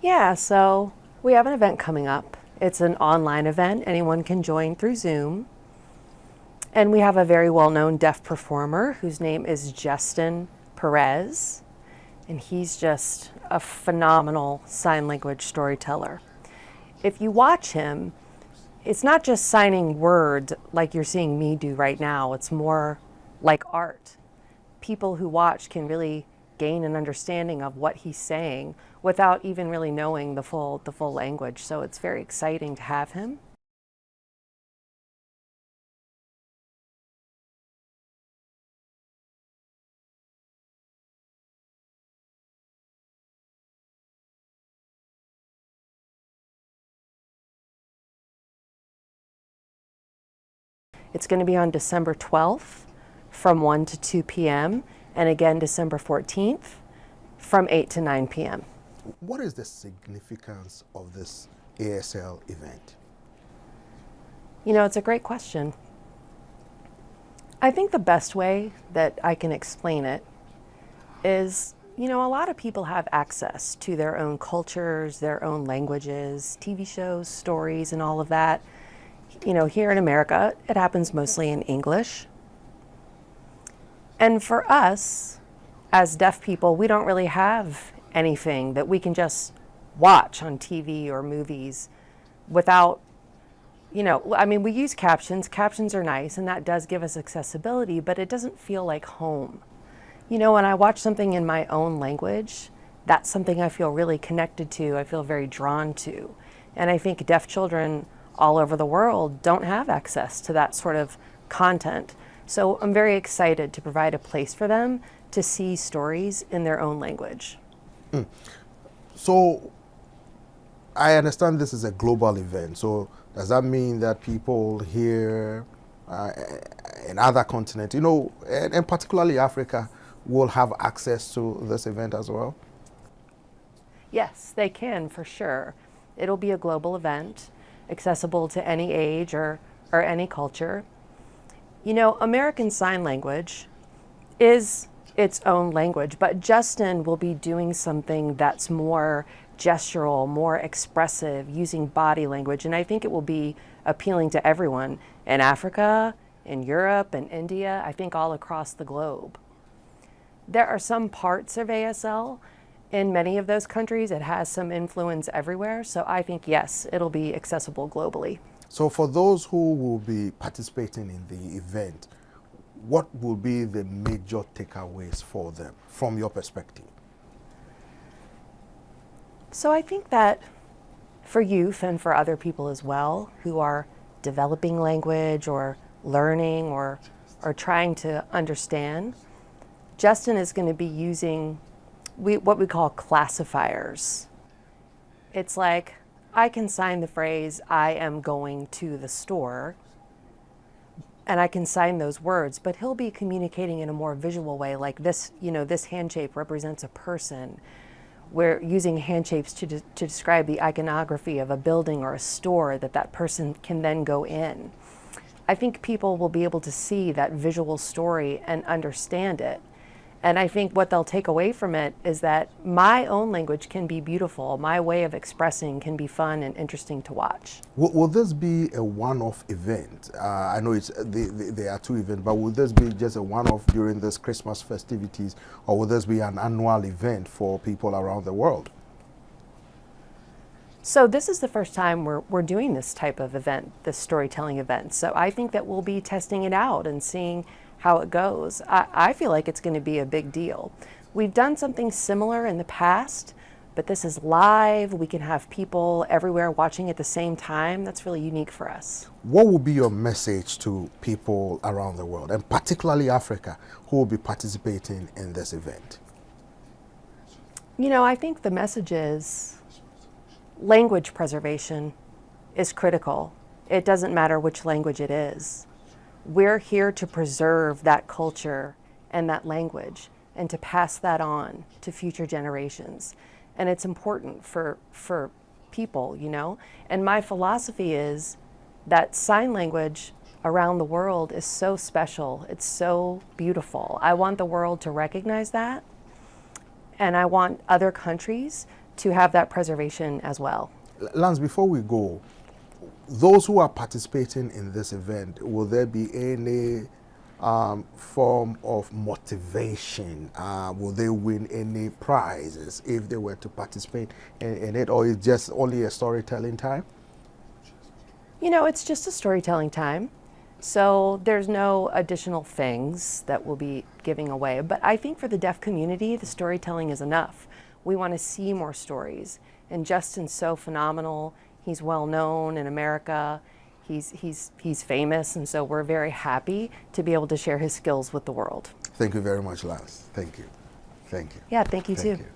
Yeah, so we have an event coming up. It's an online event. Anyone can join through Zoom. And we have a very well-known deaf performer whose name is Justin Perez. And he's just a phenomenal sign language storyteller. If you watch him, it's not just signing words like you're seeing me do right now. It's more like art. People who watch can really gain an understanding of what he's saying without even really knowing the full language. So it's very exciting to have him. It's going to be on December 12th from 1 to 2 p.m. and again December 14th from 8 to 9 p.m. What is the significance of this ASL event? You know, it's a great question. I think the best way that I can explain it is, you know, a lot of people have access to their own cultures, their own languages, TV shows, stories, and all of that. You know, here in America, it happens mostly in English. And for us, as deaf people, we don't really have anything that we can just watch on TV or movies without, you know, I mean, we use captions. Captions are nice, and that does give us accessibility, but it doesn't feel like home. You know, when I watch something in my own language, that's something I feel really connected to, I feel very drawn to. And I think deaf children all over the world don't have access to that sort of content. So I'm very excited to provide a place for them to see stories in their own language. So I understand this is a global event. So does that mean that people here in other continents, you know, and particularly Africa, will have access to this event as well? Yes, they can for sure. It'll be a global event, accessible to any age or any culture. You know, American Sign Language is its own language, but Justin will be doing something that's more gestural, more expressive, using body language, and I think it will be appealing to everyone in Africa, in Europe, and India, I think all across the globe. There are some parts of ASL in many of those countries. It has some influence everywhere, so I think, yes, it'll be accessible globally. So for those who will be participating in the event, what will be the major takeaways for them from your perspective? So I think that for youth and for other people as well who are developing language or learning or trying to understand, Justin is going to be using what we call classifiers. It's like, I can sign the phrase, I am going to the store, and I can sign those words, but he'll be communicating in a more visual way, like this, you know, this hand shape represents a person. We're using hand shapes to describe the iconography of a building or a store that person can then go in. I think people will be able to see that visual story and understand it. And I think what they'll take away from it is that my own language can be beautiful. My way of expressing can be fun and interesting to watch. Will this be a one-off event? I know there are two events, but will this be just a one-off during this Christmas festivities, or will this be an annual event for people around the world? So this is the first time we're doing this type of event, this storytelling event. So I think that we'll be testing it out and seeing how it goes. I feel like it's going to be a big deal. We've done something similar in the past, but this is live. We can have people everywhere watching at the same time. That's really unique for us. What will be your message to people around the world, and particularly Africa, who will be participating in this event? You know, I think the message is language preservation is critical. It doesn't matter which language it is. We're here to preserve that culture and that language and to pass that on to future generations. And it's important for people, you know? And my philosophy is that sign language around the world is so special. It's so beautiful. I want the world to recognize that. And I want other countries to have that preservation as well. Lance, before we go, those who are participating in this event, will there be any form of motivation? Will they win any prizes if they were to participate in it, or is it just only a storytelling time? You know, it's just a storytelling time. So there's no additional things that we'll be giving away. But I think for the deaf community, the storytelling is enough. We want to see more stories. And Justin's so phenomenal. He's well known in America. He's famous, and so we're very happy to be able to share his skills with the world. Thank you very much, Lance. Thank you. Thank you. Yeah, thank you Thank too. you.